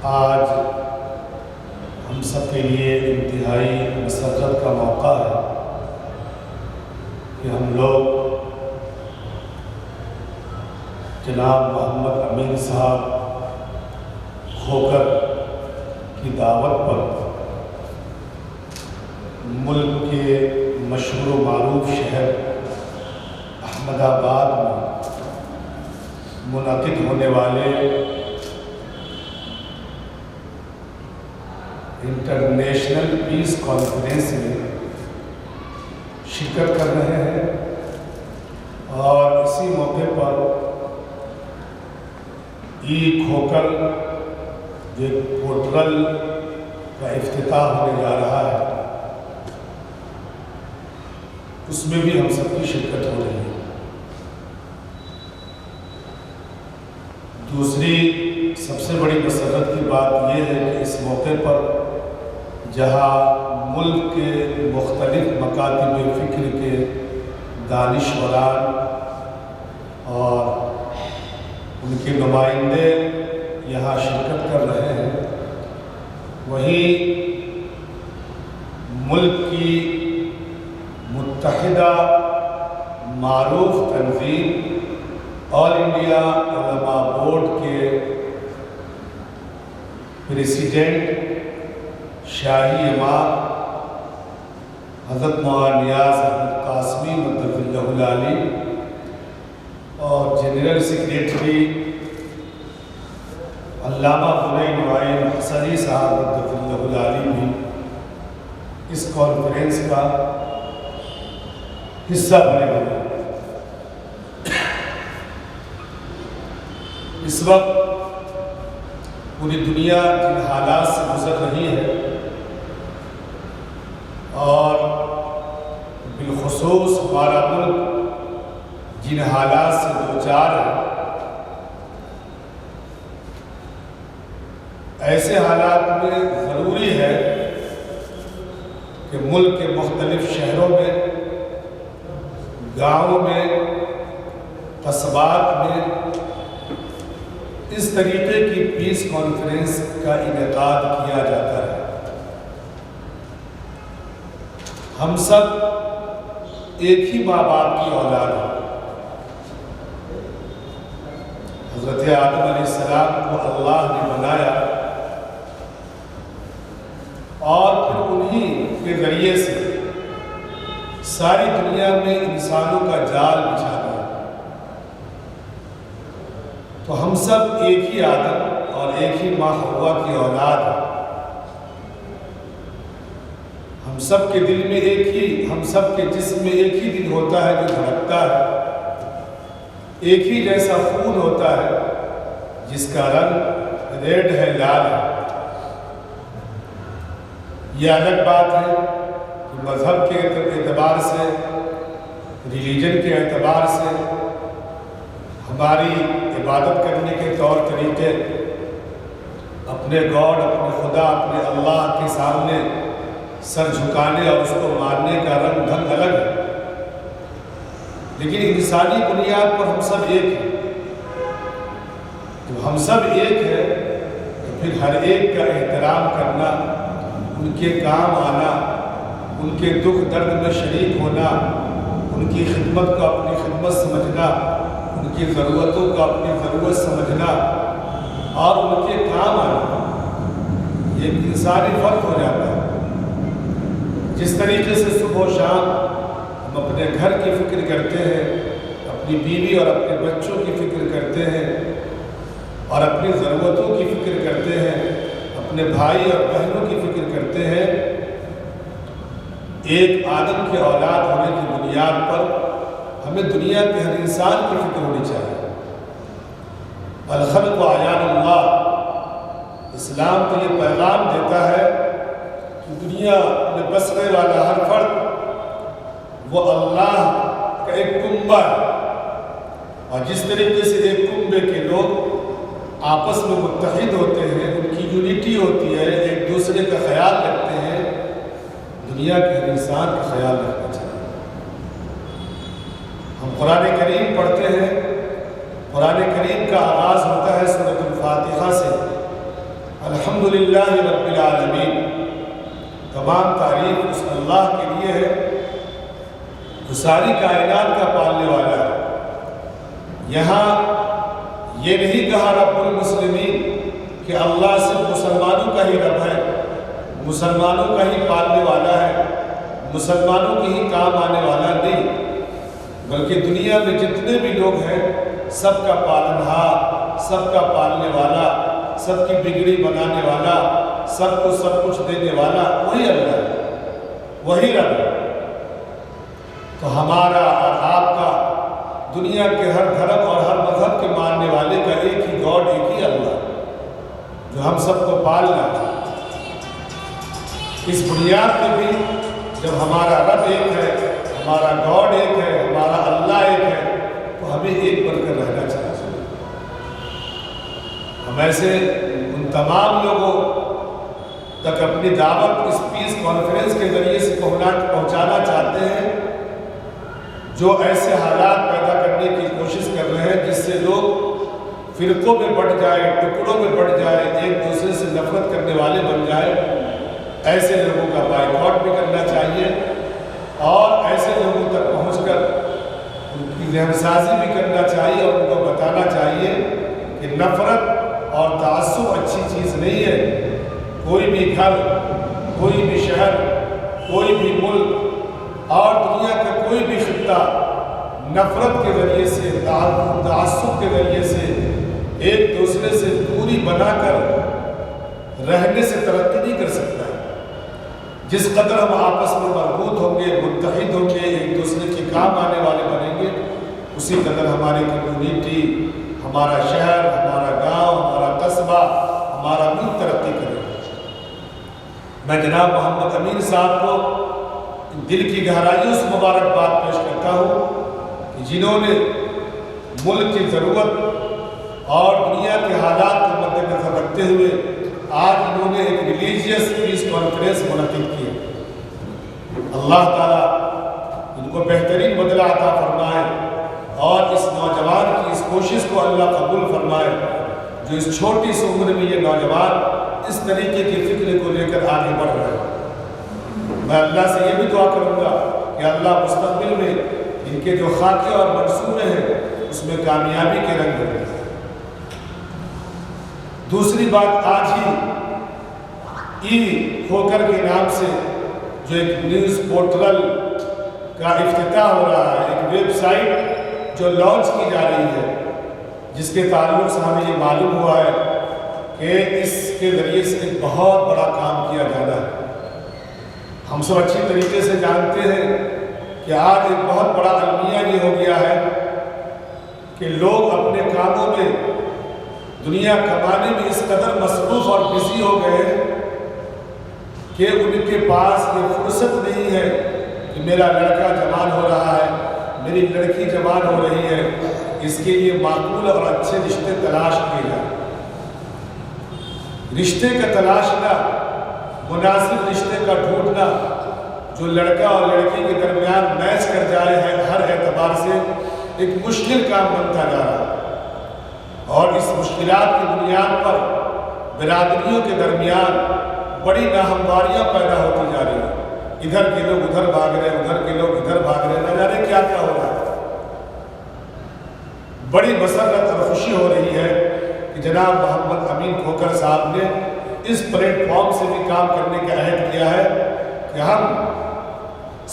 آج ہم سب کے لیے انتہائی مسرت کا موقع ہے کہ ہم لوگ جناب محمد امین صاحب کھوکر کی دعوت پر ملک کے مشہور و معروف شہر احمد آباد میں منعقد ہونے والے انٹرنیشنل پیس کانفرنس میں شرکت کر رہے ہیں، اور اسی موقع پر کھوکر ایک پورٹل کا افتتاح ہونے جا رہا ہے، اس میں بھی ہم سب کی شرکت ہو رہی ہے۔ دوسری سب سے بڑی مسرت کی بات یہ ہے کہ اس موقع پر جہاں ملک کے مختلف مکاتب فکر کے دانشوران اور ان کے نمائندے یہاں شرکت کر رہے ہیں، وہیں ملک کی متحدہ معروف تنظیم آل انڈیا علماء بورڈ کے پریزیڈنٹ شاہی امام حضرت مولانا نیاز احمد قاسمی مدد اللہ العالی اور جنرل سیکریٹری علامہ بنین وائن حسنی صاحب مدد اللہ العالی بھی اس کانفرنس کا حصہ بنے ہوئے ہیں۔ اس وقت پوری دنیا جن حالات سے گزر رہی ہے اور بالخصوص ہمارا ملک جن حالات سے دوچار ہے، ایسے حالات میں ضروری ہے کہ ملک کے مختلف شہروں میں، گاؤں میں، قصبات میں اس طریقے کی پیس کانفرنس کا انعقاد کیا جاتا ہے۔ ہم سب ایک ہی ماں باپ کی اولاد ہیں۔ حضرت آدم علیہ السلام کو اللہ نے بنایا اور پھر انہی کے ذریعے سے ساری دنیا میں انسانوں کا جال بچھا دیا۔ تو ہم سب ایک ہی آدم اور ایک ہی ماں حوا کی اولاد ہیں۔ ہم سب کے دل میں ہم سب کے جسم میں ایک ہی دل ہوتا ہے جو دھڑکتا ہے، ایک ہی جیسا خون ہوتا ہے جس کا رنگ ریڈ ہے، لال ہے۔ یہ الگ بات ہے کہ مذہب کے اعتبار سے، ریلیجن کے اعتبار سے ہماری عبادت کرنے کے طور طریقے، اپنے گاڈ، اپنے خدا، اپنے اللہ کے سامنے سر جھکانے اور اس کو ماننے کا رنگ ڈھنگ الگ ہے، لیکن انسانی بنیاد پر ہم سب ایک ہیں۔ جب ہم سب ایک ہیں تو پھر ہر ایک کا احترام کرنا، ان کے کام آنا، ان کے دکھ درد میں شریک ہونا، ان کی خدمت کو اپنی خدمت سمجھنا، ان کی ضرورتوں کو اپنی ضرورت سمجھنا اور ان کے کام آنا، یہ ایک انسانی فرق ہو جاتا ہے۔ جس طریقے سے صبح و شام ہم اپنے گھر کی فکر کرتے ہیں، اپنی بیوی اور اپنے بچوں کی فکر کرتے ہیں اور اپنی ضرورتوں کی فکر کرتے ہیں، اپنے بھائی اور بہنوں کی فکر کرتے ہیں، ایک آدم کی اولاد ہونے کی بنیاد پر ہمیں دنیا کے ہر انسان کی فکر ہونی چاہیے۔ الخلق اعیان اللہ، اسلام تو یہ پیغام دیتا ہے کہ دنیا میں بسنے والا ہر فرد وہ اللہ کا ایک کنبہ ہے، اور جس طریقے سے ایک کنبے کے لوگ آپس میں متحد ہوتے ہیں، ان کی یونیٹی ہوتی ہے، ایک دوسرے کا خیال رکھتے ہیں، دنیا کے ہر انسان کا خیال رکھنا چاہیے۔ ہم قرآن کریم پڑھتے ہیں، قرآن کریم کا آغاز ہوتا ہے سورۃ الفاتحہ سے، الحمدللہ رب العالمین، تمام تعریف اس اللہ کے لیے ہے جو ساری کائنات کا پالنے والا ہے۔ یہاں یہ نہیں کہا رب المسلمین کہ اللہ صرف مسلمانوں کا ہی رب ہے، مسلمانوں کا ہی پالنے والا ہے، مسلمانوں کی ہی کام آنے والا نہیں، بلکہ دنیا میں جتنے بھی لوگ ہیں سب کا پالنہار، سب کا پالنے والا، سب کی بگڑی بنانے والا، سب کو سب کچھ دینے والا وہی اللہ ہے، وہی رب ہے۔ تو ہمارا اور آپ کا، دنیا کے ہر دھرم اور ہر مذہب کے ماننے والے کا ایک ہی گاڈ، ایک ہی اللہ جو ہم سب کو پالنا ہے۔ اس بنیاد پہ بھی جب ہمارا رب ایک ہے، ہمارا گاڈ ایک ہے، ہمارا اللہ ایک ہے، تو ہمیں ایک بن کر رہنا چاہیے۔ ہم ایسے ان تمام لوگوں تک اپنی دعوت اس پیس کانفرنس کے ذریعے سے پہنچانا چاہتے ہیں جو ایسے حالات پیدا کرنے کی کوشش کر رہے ہیں جس سے لوگ فرقوں میں بٹ جائے، ٹکڑوں میں بٹ جائے، ایک دوسرے سے نفرت کرنے والے بن جائے۔ ایسے لوگوں کا بائیکاٹ بھی کرنا چاہیے اور ایسے لوگوں تک پہنچ کر ان کی ذہن سازی بھی کرنا چاہیے اور ان کو بتانا چاہیے کہ نفرت اور تعصب اچھی چیز نہیں ہے۔ کوئی بھی گھر، کوئی بھی شہر، کوئی بھی ملک اور دنیا کا کوئی بھی خطہ نفرت کے ذریعے سے، تعصب کے ذریعے سے ایک دوسرے سے دوری بنا کر رہنے سے ترقی نہیں کر سکتا ہے۔ جس قدر ہم آپس میں مربوط ہوں گے، متحد ہوں گے، ایک دوسرے کے کام آنے والے بنیں گے، اسی قدر ہماری کمیونٹی، ہمارا شہر، ہمارا گاؤں، ہمارا قصبہ، ہمارا ملک ترقی کرے گا۔ میں جناب محمد امین صاحب کو دل کی گہرائیوں سے مبارکباد پیش کرتا ہوں کہ جنہوں نے ملک کی ضرورت اور دنیا کے حالات کو مد نظر رکھتے ہوئے آج انہوں نے ایک ریلیجیس پیس کانفرنس منعقد کی۔ اللہ تعالیٰ ان کو بہترین بدلہ عطا فرمائے اور اس نوجوان کی اس کوشش کو اللہ قبول فرمائے جو اس چھوٹی سی عمر میں یہ نوجوان اس طریقے کی فکر کو لے کر آگے بڑھ رہے ہیں۔ میں اللہ سے یہ بھی دعا کروں گا کہ اللہ مستقبل میں ان کے جو خاکے اور منصوبے ہیں اس میں کامیابی کے رنگ بھرے۔ دوسری بات، آج ہی ای کھوکر کے نام سے جو ایک نیوز پورٹل کا افتتاح ہو رہا ہے، ایک ویب سائٹ جو لانچ کی جا رہی ہے، جس کے تعلق سے ہمیں یہ معلوم ہوا ہے کہ اس کے ذریعے سے ایک بہت بڑا کام کیا جانا ہے۔ ہم سب اچھی طریقے سے جانتے ہیں کہ آج ایک بہت بڑا المیہ یہ ہو گیا ہے کہ لوگ اپنے کاموں میں، دنیا کمانے میں اس قدر مصروف اور بزی ہو گئے کہ ان کے پاس یہ فرصت نہیں ہے کہ میرا لڑکا جوان ہو رہا ہے، میری لڑکی جوان ہو رہی ہے، اس کے لیے معقول اور اچھے رشتے تلاش کیے جائیں۔ رشتے کا تلاشنا، مناسب رشتے کا ڈھونڈنا جو لڑکا اور لڑکی کے درمیان میچ کر جائے ہے، ہر اعتبار سے ایک مشکل کام بنتا جا رہا ہے اور اس مشکلات کی بنیاد پر برادریوں کے درمیان بڑی ناہمواریاں پیدا ہوتی جا رہی ہیں۔ ادھر کے لوگ ادھر بھاگ رہے ہیں، ادھر کے لوگ ادھر بھاگ رہے ہیں، نہ جانے کیا کیا ہو رہا ہے۔ بڑی مسرت اور خوشی ہو رہی ہے کہ جناب محمد امین کھوکر صاحب نے اس پلیٹ فارم سے بھی کام کرنے کا عہد کیا ہے کہ ہم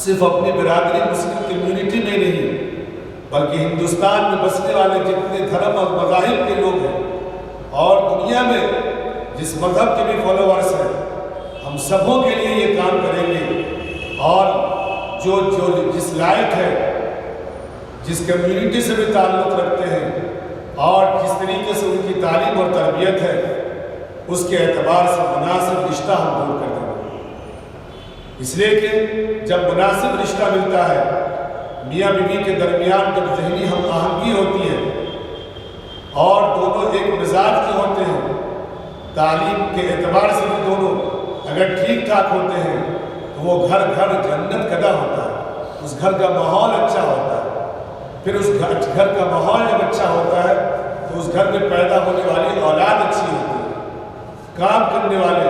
صرف اپنی برادری مسلم کمیونٹی میں نہیں بلکہ ہندوستان میں بسنے والے جتنے دھرم اور مذاہب کے لوگ ہیں اور دنیا میں جس مذہب کے بھی فالوورس ہیں، ہم سبوں کے لیے یہ کام کریں گے اور جو جس لائق ہے، جس کمیونٹی سے بھی تعلق رکھتے ہیں اور جس طریقے سے ان کی تعلیم اور تربیت ہے، اس کے اعتبار سے مناسب رشتہ ہم دور کر دیں گے۔ اس لیے کہ جب مناسب رشتہ ملتا ہے، میاں بیوی کے درمیان جب ذہنی ہم آہنگی ہوتی ہے اور دونوں ایک مزاج کے ہوتے ہیں، تعلیم کے اعتبار سے بھی دونوں اگر ٹھیک ٹھاک ہوتے ہیں تو وہ گھر جنت کدا ہوتا ہے، اس گھر کا ماحول اچھا ہوتا ہے۔ پھر اس گھر کا ماحول جب اچھا ہوتا ہے تو اس گھر میں پیدا ہونے والی اولاد اچھی ہوتی ہے۔ کام کرنے والے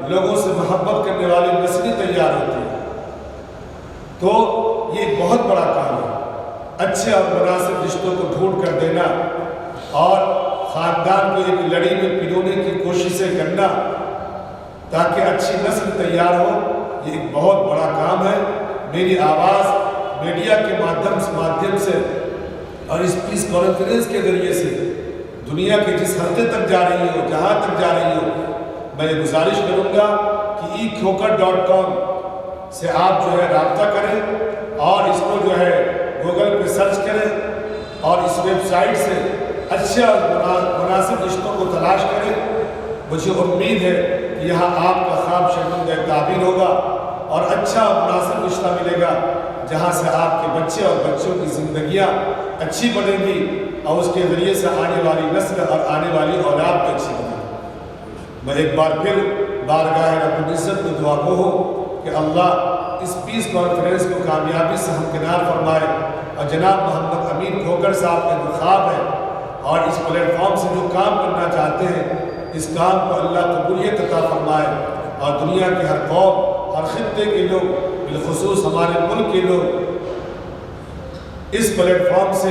لوگوں سے محبت کرنے والی نسلیں تیار ہوتی ہیں۔ تو یہ ایک بہت بڑا کام ہے، اچھے اور مناسب رشتوں کو ڈھونڈ کر دینا اور خاندان کو ایک لڑی میں پرونے کی کوششیں کرنا تاکہ اچھی نسل تیار ہو، یہ ایک بہت بڑا کام ہے۔ میری آواز میڈیا کے مادھیم سے اور اس پیس کانفرنس کے ذریعے سے دنیا کے جس حلقے تک جا رہی ہو، جہاں تک جا رہی ہو، میں یہ گزارش کروں گا کہ ekhoker.com سے آپ جو ہے رابطہ کریں اور اس کو جو ہے گوگل پہ سرچ کریں اور اس ویب سائٹ سے اچھے اور مناسب رشتوں کو تلاش کریں۔ مجھے امید ہے کہ یہاں آپ کا خواب شرمندہ تعبیر ہوگا اور اچھا اور مناسب رشتہ ملے گا جہاں سے آپ کے بچے اور بچوں کی زندگیاں اچھی بنیں گی اور اس کے ذریعے سے آنے والی نسل اور آنے والی اولاد بھی اچھی بنے گی۔ میں ایک بار پھر بارگاہ رب العزت میں دعا گو ہوں کہ اللہ اس پیس کانفرنس کو کامیابی سے ہمکنار فرمائے اور جناب محمد امین کھوکر صاحب کا جو خواب ہے اور اس پلیٹ فارم سے جو کام کرنا چاہتے ہیں، اس کام کو اللہ قبولیت عطا فرمائے اور دنیا کے ہر قوم، ہر خطے کے لوگ، بالخصوص ہمارے ملک کے لوگ اس پلیٹ فارم سے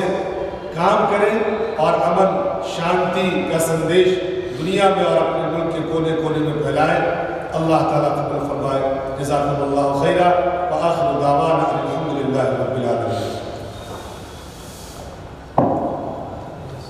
کام کریں اور امن شانتی کا سندیش دنیا میں اور اپنے ملک کے کونے کونے میں پھیلائیں۔ اللہ تعالیٰ قبول فرمائے۔ جزاکم اللہ خیرا وآخر دعوانا الحمدللہ رب العالمین۔